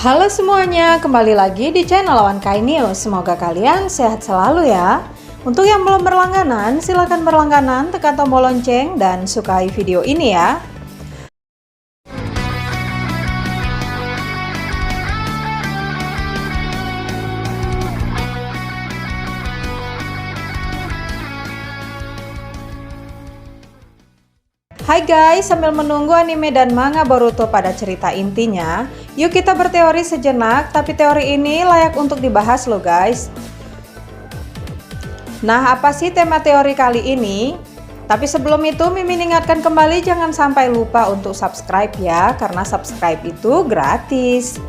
Halo semuanya, kembali lagi di channel Awan Kai News. Semoga kalian sehat selalu ya. Untuk yang belum berlangganan, silahkan berlangganan, tekan tombol lonceng, dan sukai video ini ya. Hai guys, sambil menunggu anime dan manga Boruto pada cerita intinya, yuk kita berteori sejenak, tapi teori ini layak untuk dibahas loh guys. Nah, apa sih tema teori kali ini? Tapi sebelum itu, Mimin ingatkan kembali jangan sampai lupa untuk subscribe ya, karena subscribe itu gratis.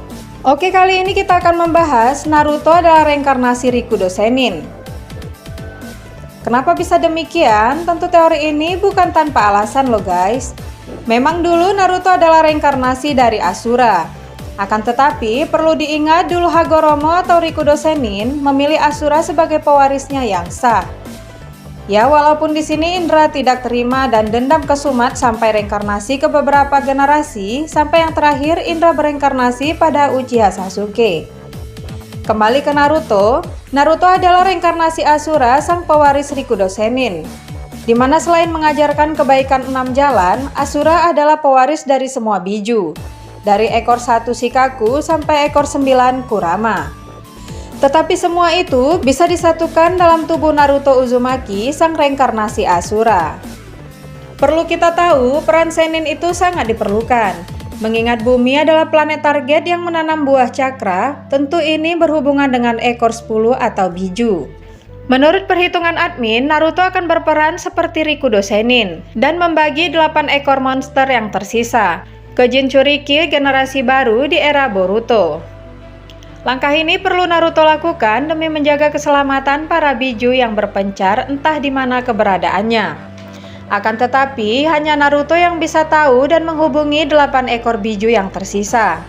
Oke, kali ini kita akan membahas Naruto adalah reinkarnasi Rikudo Sennin. Kenapa bisa demikian? Tentu teori ini bukan tanpa alasan loh guys. Memang dulu Naruto adalah reinkarnasi dari Asura. Akan tetapi perlu diingat dulu Hagoromo atau Rikudo Sennin memilih Asura sebagai pewarisnya yang sah. Ya, walaupun di sini Indra tidak terima dan dendam ke Sumat sampai reinkarnasi ke beberapa generasi, sampai yang terakhir Indra bereinkarnasi pada Uchiha Sasuke. Kembali ke Naruto, Naruto adalah reinkarnasi Asura, sang pewaris Rikudo Sennin. Dimana selain mengajarkan kebaikan 6 jalan, Asura adalah pewaris dari semua biju. Dari ekor 1 Shikaku sampai ekor 9 Kurama. Tetapi semua itu bisa disatukan dalam tubuh Naruto Uzumaki, sang reinkarnasi Asura. Perlu kita tahu, peran Sennin itu sangat diperlukan. Mengingat bumi adalah planet target yang menanam buah cakra, tentu ini berhubungan dengan ekor 10 atau biju. Menurut perhitungan admin, Naruto akan berperan seperti Rikudo Sennin dan membagi 8 ekor monster yang tersisa ke Jinchuriki generasi baru di era Boruto. Langkah ini perlu Naruto lakukan demi menjaga keselamatan para biju yang berpencar entah di mana keberadaannya. Akan tetapi, hanya Naruto yang bisa tahu dan menghubungi 8 ekor biju yang tersisa.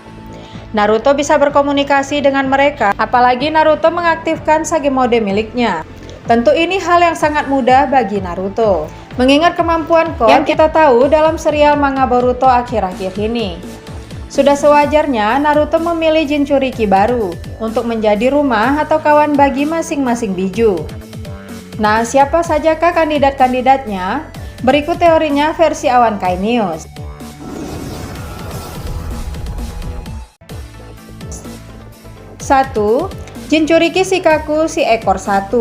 Naruto bisa berkomunikasi dengan mereka, apalagi Naruto mengaktifkan Sage Mode miliknya. Tentu ini hal yang sangat mudah bagi Naruto, mengingat kemampuan yang kita tahu dalam serial manga Boruto akhir-akhir ini. Sudah sewajarnya Naruto memilih Jinchuriki baru untuk menjadi rumah atau kawan bagi masing-masing biju. Nah, siapa sajakah kandidat-kandidatnya? Berikut teorinya versi Awan Kai News. 1. Jinchuriki Shikaku si ekor 1.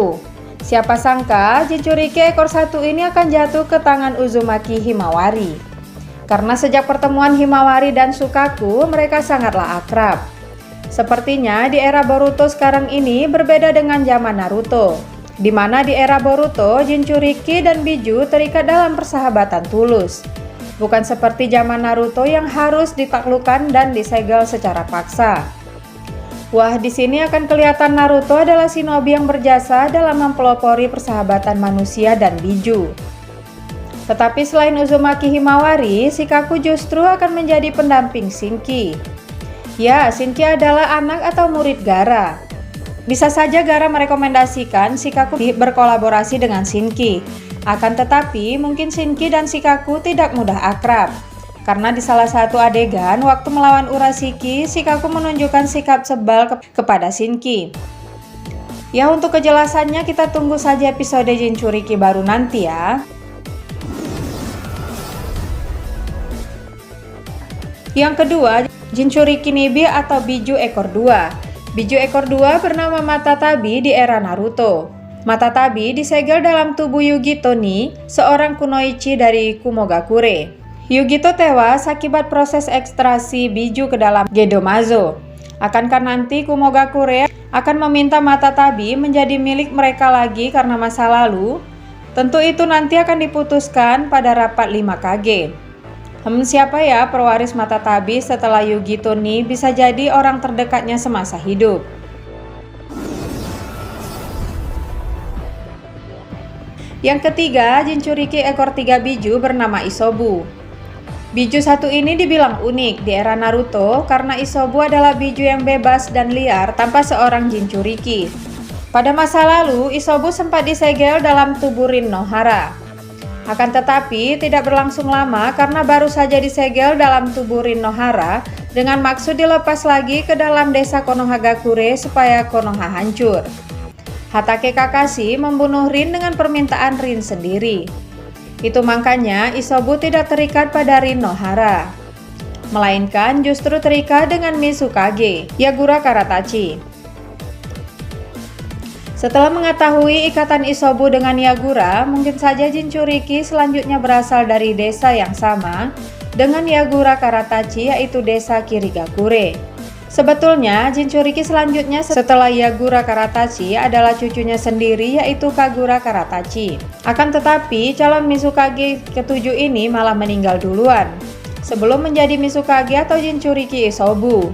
Siapa sangka Jinchuriki ekor 1 ini akan jatuh ke tangan Uzumaki Himawari. Karena sejak pertemuan Himawari dan Shukaku, mereka sangatlah akrab. Sepertinya di era Boruto sekarang ini berbeda dengan zaman Naruto, di mana di era Boruto, Jinchuriki dan biju terikat dalam persahabatan tulus. Bukan seperti zaman Naruto yang harus ditaklukkan dan disegel secara paksa. Wah, di sini akan kelihatan Naruto adalah shinobi yang berjasa dalam mempelopori persahabatan manusia dan biju. Tetapi selain Uzumaki Himawari, Shikaku justru akan menjadi pendamping Shinki. Ya, Shinki adalah anak atau murid Gaara. Bisa saja Gaara merekomendasikan Shikaku berkolaborasi dengan Shinki. Akan tetapi, mungkin Shinki dan Shikaku tidak mudah akrab. Karena di salah satu adegan waktu melawan Urashiki, Shikaku menunjukkan sikap sebal kepada Shinki. Ya, untuk kejelasannya kita tunggu saja episode Jinchuriki baru nanti ya. Yang kedua, Jinchuriki Nibi atau biju ekor 2. Biju ekor 2 bernama Matatabi di era Naruto. Matatabi disegel dalam tubuh Yugito Ni, seorang kunoichi dari Kumogakure. Yugito tewas akibat proses ekstrasi biju ke dalam Gedomazo. Akankah nanti Kumogakure akan meminta Matatabi menjadi milik mereka lagi karena masa lalu? Tentu itu nanti akan diputuskan pada rapat 5 Kage. Siapa ya pewaris Matatabi setelah Yugito Ni bisa jadi orang terdekatnya semasa hidup? Yang ketiga, Jinchuriki ekor 3 biju bernama Isobu. Biju satu ini dibilang unik di era Naruto karena Isobu adalah biju yang bebas dan liar tanpa seorang Jinchuriki. Pada masa lalu, Isobu sempat disegel dalam tubuh Rin Nohara. Akan tetapi tidak berlangsung lama karena baru saja disegel dalam tubuh Rin Nohara, dengan maksud dilepas lagi ke dalam desa Konohagakure supaya Konoha hancur. Hatake Kakashi membunuh Rin dengan permintaan Rin sendiri. Itu makanya Isobu tidak terikat pada Rin Nohara, melainkan justru terikat dengan Mizukage, Yagura Karatachi. Setelah mengetahui ikatan Isobu dengan Yagura, mungkin saja Jinchuriki selanjutnya berasal dari desa yang sama dengan Yagura Karatachi, yaitu desa Kirigakure. Sebetulnya Jinchuriki selanjutnya setelah Yagura Karatachi adalah cucunya sendiri, yaitu Kagura Karatachi. Akan tetapi calon Mizukage ketujuh ini malah meninggal duluan sebelum menjadi Mizukage atau Jinchuriki Isobu.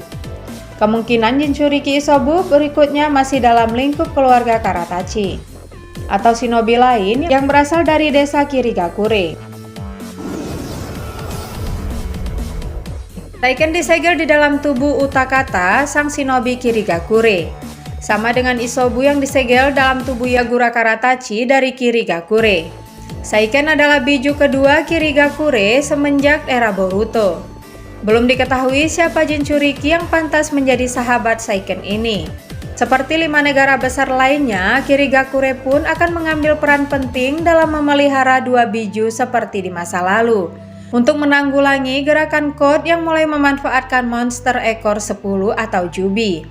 Kemungkinan Jinchuriki Isobu berikutnya masih dalam lingkup keluarga Karatachi atau shinobi lain yang berasal dari desa Kirigakure. Taiken disegel di dalam tubuh Utakata, sang shinobi Kirigakure, sama dengan Isobu yang disegel dalam tubuh Yagura Karatachi dari Kirigakure. Saiken adalah biju kedua Kirigakure semenjak era Boruto. Belum diketahui siapa Jinchuriki yang pantas menjadi sahabat Saiken ini. Seperti 5 negara besar lainnya, Kirigakure pun akan mengambil peran penting dalam memelihara 2 biju seperti di masa lalu, untuk menanggulangi gerakan Code yang mulai memanfaatkan monster ekor 10 atau Jubi.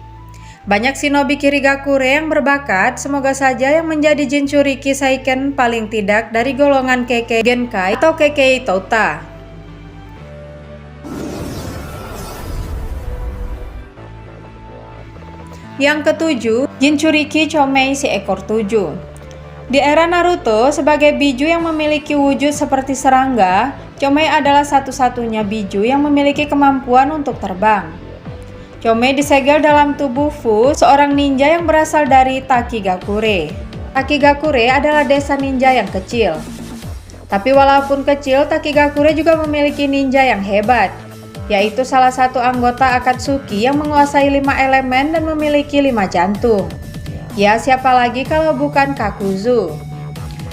Banyak shinobi Kirigakure yang berbakat, semoga saja yang menjadi Jinchuriki Saiken paling tidak dari golongan Kekkei Genkai atau Kekkei Touta. Yang ketujuh, Jinchuriki Chomei si ekor 7. Di era Naruto, sebagai biju yang memiliki wujud seperti serangga, Chomei adalah satu-satunya biju yang memiliki kemampuan untuk terbang. Chomei disegel dalam tubuh Fu, seorang ninja yang berasal dari Takigakure. Takigakure adalah desa ninja yang kecil. Tapi walaupun kecil, Takigakure juga memiliki ninja yang hebat, yaitu salah satu anggota Akatsuki yang menguasai 5 elemen dan memiliki 5 jantung. Ya, siapa lagi kalau bukan Kakuzu.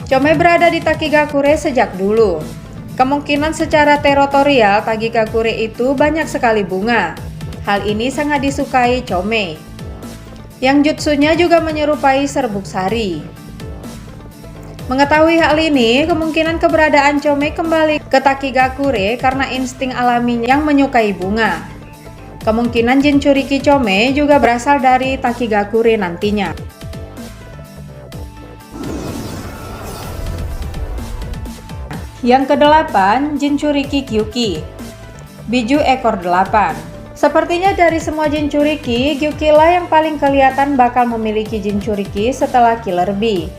Chomei berada di Takigakure sejak dulu. Kemungkinan secara teritorial Takigakure itu banyak sekali bunga. Hal ini sangat disukai Chomei. Yang jutsunya juga menyerupai serbuk sari. Mengetahui hal ini, kemungkinan keberadaan Chomei kembali ke Takigakure karena insting alaminya yang menyukai bunga. Kemungkinan Jinchuriki Chomei juga berasal dari Takigakure nantinya. Yang kedelapan, Jinchuriki Gyuki, biju ekor 8. Sepertinya dari semua Jinchuriki, Gyuki lah yang paling kelihatan bakal memiliki Jinchuriki setelah Killer Bee.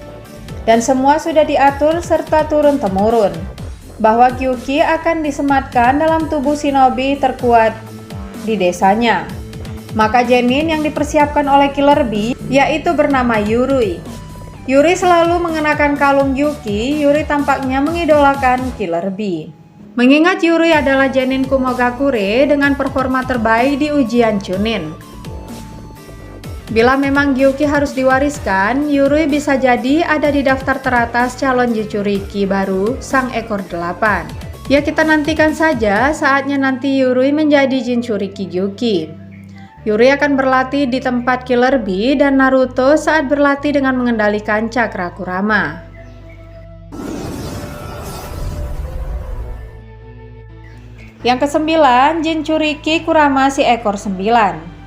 Dan semua sudah diatur serta turun-temurun bahwa Gyuki akan disematkan dalam tubuh shinobi terkuat di desanya. Maka Genin yang dipersiapkan oleh Killer Bee yaitu bernama Yurui. Yuri selalu mengenakan kalung Gyuki. Yuri tampaknya mengidolakan Killer Bee. Mengingat Yuri adalah Genin Kumogakure dengan performa terbaik di ujian Chunin. Bila memang Gyuki harus diwariskan, Yuri bisa jadi ada di daftar teratas calon Jinchuriki baru sang ekor 8. Ya, kita nantikan saja saatnya nanti Yuri menjadi Jinchuriki Gyuki. Yuri akan berlatih di tempat Killer Bee dan Naruto saat berlatih dengan mengendalikan cakra Kurama. Yang kesembilan, Jinchuriki Kurama si ekor 9.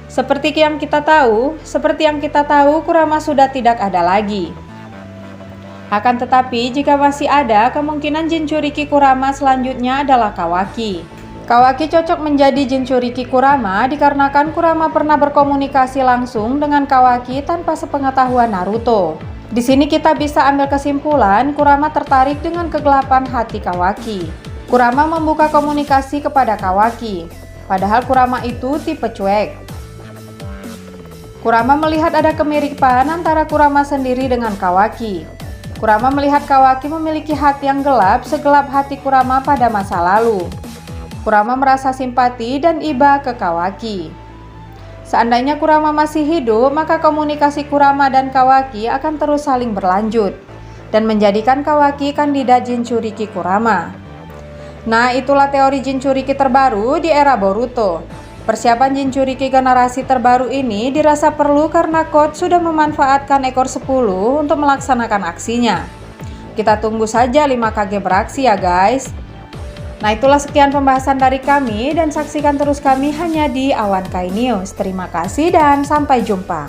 Seperti yang kita tahu, Kurama sudah tidak ada lagi. Akan tetapi, jika masih ada, kemungkinan Jinchuriki Kurama selanjutnya adalah Kawaki. Kawaki cocok menjadi Jinchuriki Kurama dikarenakan Kurama pernah berkomunikasi langsung dengan Kawaki tanpa sepengetahuan Naruto. Di sini kita bisa ambil kesimpulan Kurama tertarik dengan kegelapan hati Kawaki. Kurama membuka komunikasi kepada Kawaki, padahal Kurama itu tipe cuek. Kurama melihat ada kemiripan antara Kurama sendiri dengan Kawaki. Kurama melihat Kawaki memiliki hati yang gelap, segelap hati Kurama pada masa lalu. Kurama merasa simpati dan iba ke Kawaki. Seandainya Kurama masih hidup, maka komunikasi Kurama dan Kawaki akan terus saling berlanjut dan menjadikan Kawaki kandidat Jinchuriki Kurama. Nah, itulah teori Jinchuriki terbaru di era Boruto. Persiapan Jinchuriki generasi terbaru ini dirasa perlu karena Code sudah memanfaatkan ekor 10 untuk melaksanakan aksinya. Kita tunggu saja 5 Kage beraksi ya guys. Nah, itulah sekian pembahasan dari kami dan saksikan terus kami hanya di Awan Kai News. Terima kasih dan sampai jumpa.